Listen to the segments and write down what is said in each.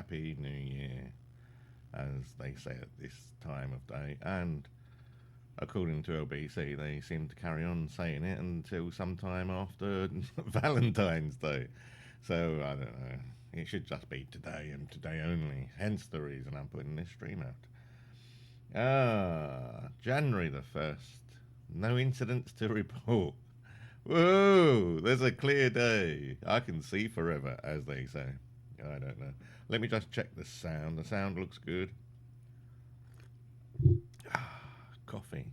Happy New Year, as they say at this time of day. And according to LBC, they seem to carry on saying it until sometime after Valentine's Day. So I don't know. It should just be today and today only. Hence the reason I'm putting this stream out. January the 1st. No incidents to report. Whoa, there's a clear day. I can see forever, as they say. I don't know. Let me just check the sound. The sound looks good. Coffee.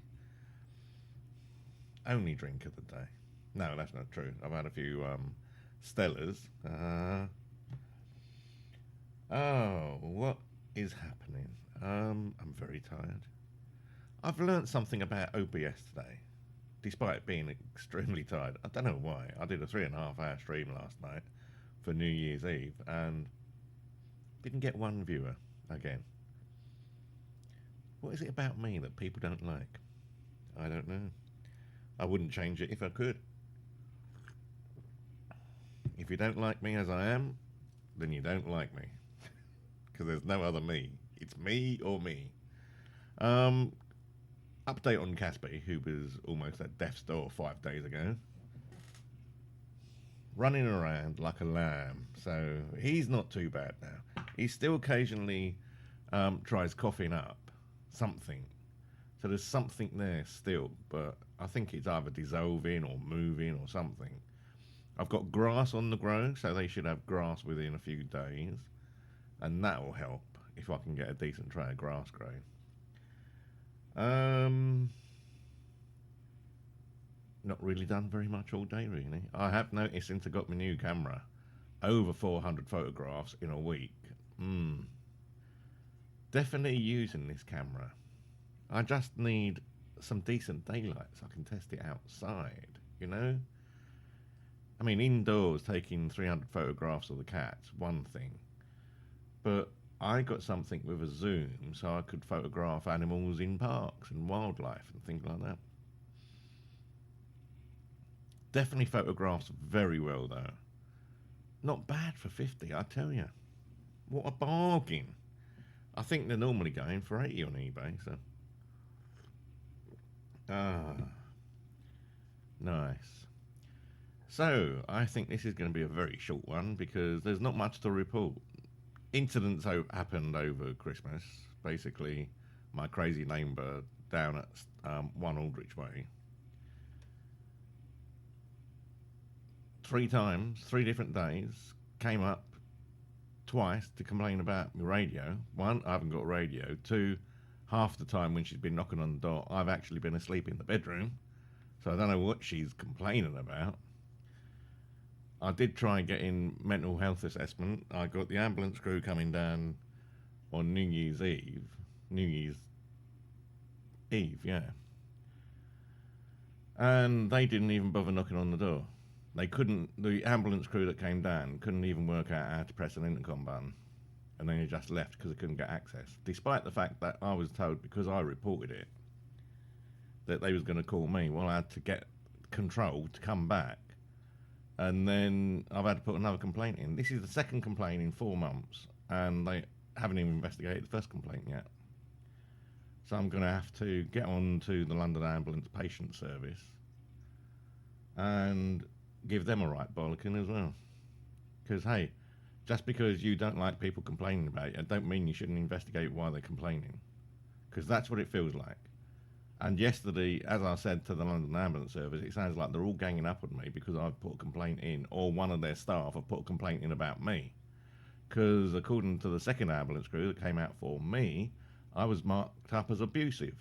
Only drink of the day. No, that's not true. I've had a few Stellas. Oh, what is happening? I'm very tired. I've learnt something about OBS today, despite being extremely tired. I don't know why. I did a 3.5-hour stream last night for New Year's Eve and didn't get one viewer again. What is it about me that people don't like? I don't know. I wouldn't change it if I could. If you don't like me as I am, then you don't like me. Because there's no other me. It's me or me. Update on Caspi, who was almost at death's door 5 days ago. Running around like a lamb. So he's not too bad now. He still occasionally tries coughing up something. So there's something there still. But I think it's either dissolving or moving or something. I've got grass on the grow, so they should have grass within a few days. And that will help if I can get a decent tray of grass growing. Not really done very much all day, really. I have noticed since I got my new camera, over 400 photographs in a week. Definitely using this camera. I just need some decent daylight so I can test it outside, you know? I mean, indoors taking 300 photographs of the cats, one thing. But I got something with a zoom so I could photograph animals in parks and wildlife and things like that. Definitely photographs very well though. Not bad for 50, I tell you. What a bargain. I think they're normally going for 80 on eBay, so. Nice. So, I think this is going to be a very short one because there's not much to report. Incidents happened over Christmas. Basically, my crazy neighbour down at 1 Aldrich Way. 3 times, 3 different days, came up twice to complain about my radio. 1, I haven't got a radio. 2, half the time when she's been knocking on the door, I've actually been asleep in the bedroom. So I don't know what she's complaining about. I did try getting mental health assessment. I got the ambulance crew coming down on New Year's Eve. New Year's Eve, yeah. And they didn't even bother knocking on the door. They couldn't, the ambulance crew that came down couldn't even work out how to press an intercom button. And then they just left because they couldn't get access. Despite the fact that I was told, because I reported it, that they was going to call me. Well, I had to get control to come back. And then I've had to put another complaint in. This is the second complaint in 4 months, and they haven't even investigated the first complaint yet. So I'm going to have to get on to the London Ambulance Patient Service and give them a right bollocking as well. Because, hey, just because you don't like people complaining about it, don't mean you shouldn't investigate why they're complaining. Because that's what it feels like. And yesterday, as I said to the London Ambulance Service, it sounds like they're all ganging up on me because I've put a complaint in, or one of their staff have put a complaint in about me. Because according to the second ambulance crew that came out for me, I was marked up as abusive.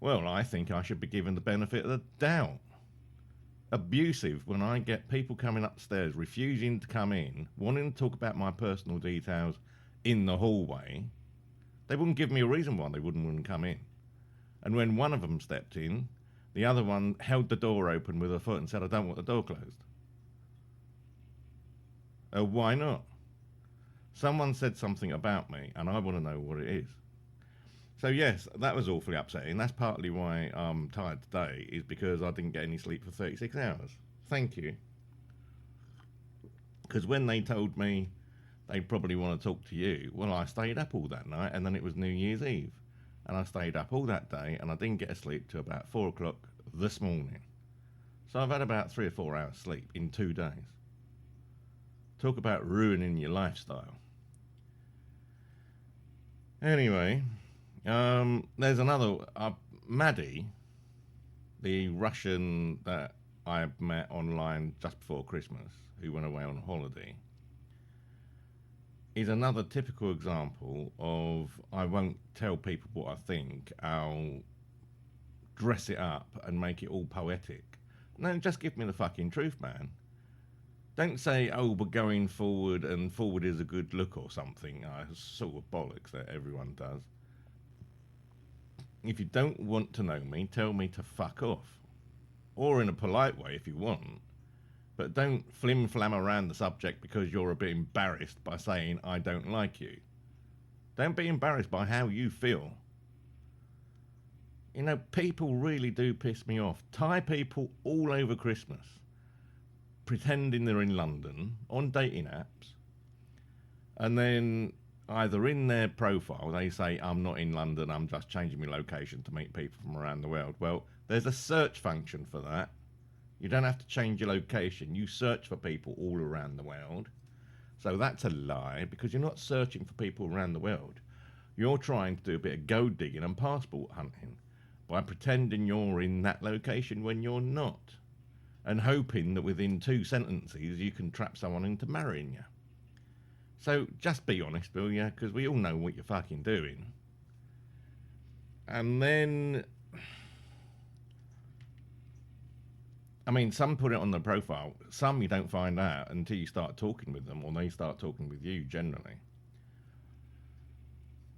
Well, I think I should be given the benefit of the doubt. Abusive when I get people coming upstairs, refusing to come in, wanting to talk about my personal details in the hallway. They wouldn't give me a reason why they wouldn't come in. And when one of them stepped in, the other one held the door open with her foot and said, I don't want the door closed. Why not? Someone said something about me, and I want to know what it is. So yes, that was awfully upsetting. That's partly why I'm tired today, is because I didn't get any sleep for 36 hours. Thank you. Because when they told me they'd probably want to talk to you. Well, I stayed up all that night, and then it was New Year's Eve. And I stayed up all that day, and I didn't get to sleep till about 4 o'clock this morning. So I've had about 3 or 4 hours sleep in 2 days. Talk about ruining your lifestyle. Anyway, there's another, Maddie, the Russian that I met online just before Christmas, who went away on holiday, is another typical example of I won't tell people what I think, I'll dress it up and make it all poetic. No, just give me the fucking truth, man. Don't say, oh, we're going forward and forward is a good look or something. Sort of bollocks that everyone does. If you don't want to know me, tell me to fuck off. Or in a polite way if you want. But don't flim-flam around the subject because you're a bit embarrassed by saying I don't like you. Don't be embarrassed by how you feel. You know, people really do piss me off. Thai people all over Christmas pretending they're in London on dating apps, and then either in their profile they say I'm not in London, I'm just changing my location to meet people from around the world. Well, there's a search function for that. You don't have to change your location. You search for people all around the world. So that's a lie, because you're not searching for people around the world. You're trying to do a bit of gold digging and passport hunting by pretending you're in that location when you're not, and hoping that within 2 sentences you can trap someone into marrying you. So just be honest, will you? Because we all know what you're fucking doing. And then, I mean, some put it on the profile. Some you don't find out until you start talking with them, or they start talking with you generally.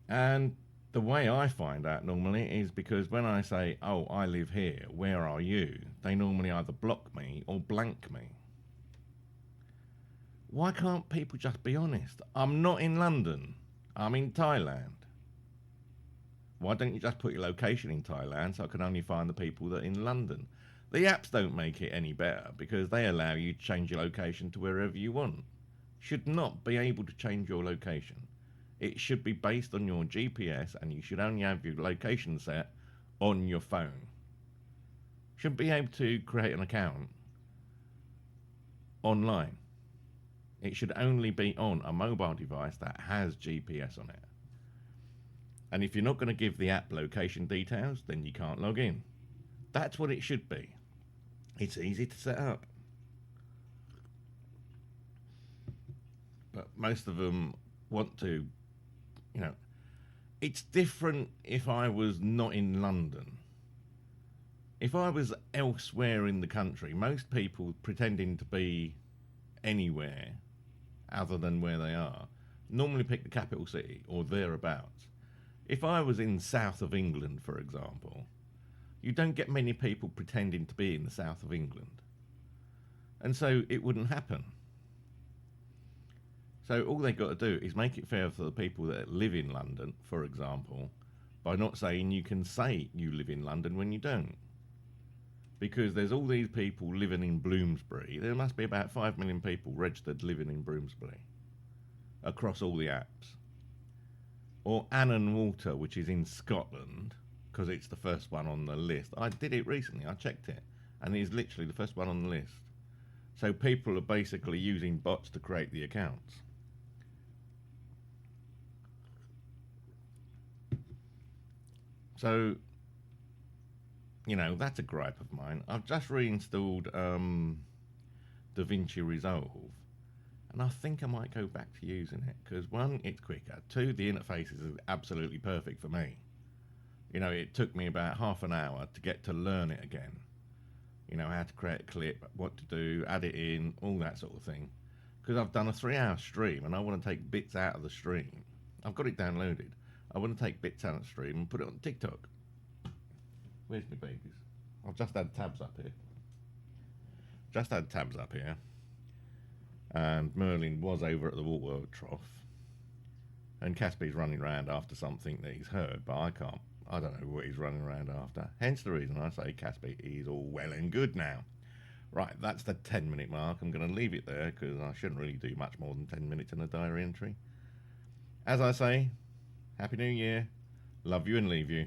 And the way I find out normally is because when I say, oh, I live here, where are you? They normally either block me or blank me. Why can't people just be honest? I'm not in London. I'm in Thailand. Why don't you just put your location in Thailand so I can only find the people that are in London? The apps don't make it any better because they allow you to change your location to wherever you want. Should not be able to change your location. It should be based on your GPS, and you should only have your location set on your phone. Shouldn't be able to create an account online. It should only be on a mobile device that has GPS on it. And if you're not going to give the app location details, then you can't log in. That's what it should be. It's easy to set up. But most of them want to, you know, it's different if I was not in London. If I was elsewhere in the country, most people pretending to be anywhere other than where they are normally pick the capital city or thereabouts. If I was in south of England, for example, you don't get many people pretending to be in the south of England. And so it wouldn't happen. So all they've got to do is make it fair for the people that live in London, for example, by not saying you can say you live in London when you don't. Because there's all these people living in Bloomsbury. There must be about 5 million people registered living in Bloomsbury across all the apps. Or Annan Water, which is in Scotland, because it's the first one on the list. I did it recently, I checked it, and it is literally the first one on the list. So people are basically using bots to create the accounts. So, you know, that's a gripe of mine. I've just reinstalled DaVinci Resolve, and I think I might go back to using it, because 1, it's quicker. 2, the interface is absolutely perfect for me. You know, it took me about half an hour to get to learn it again. You know, how to create a clip, what to do, add it in, all that sort of thing. Because I've done a 3-hour stream and I want to take bits out of the stream. I've got it downloaded. I want to take bits out of the stream and put it on TikTok. Where's my babies? I've just had tabs up here. And Merlin was over at the water trough. And Caspy's running around after something that he's heard, but I don't know what he's running around after. Hence the reason I say Caspy is all well and good now. Right, that's the 10-minute mark. I'm going to leave it there because I shouldn't really do much more than 10 minutes in a diary entry. As I say, Happy New Year. Love you and leave you.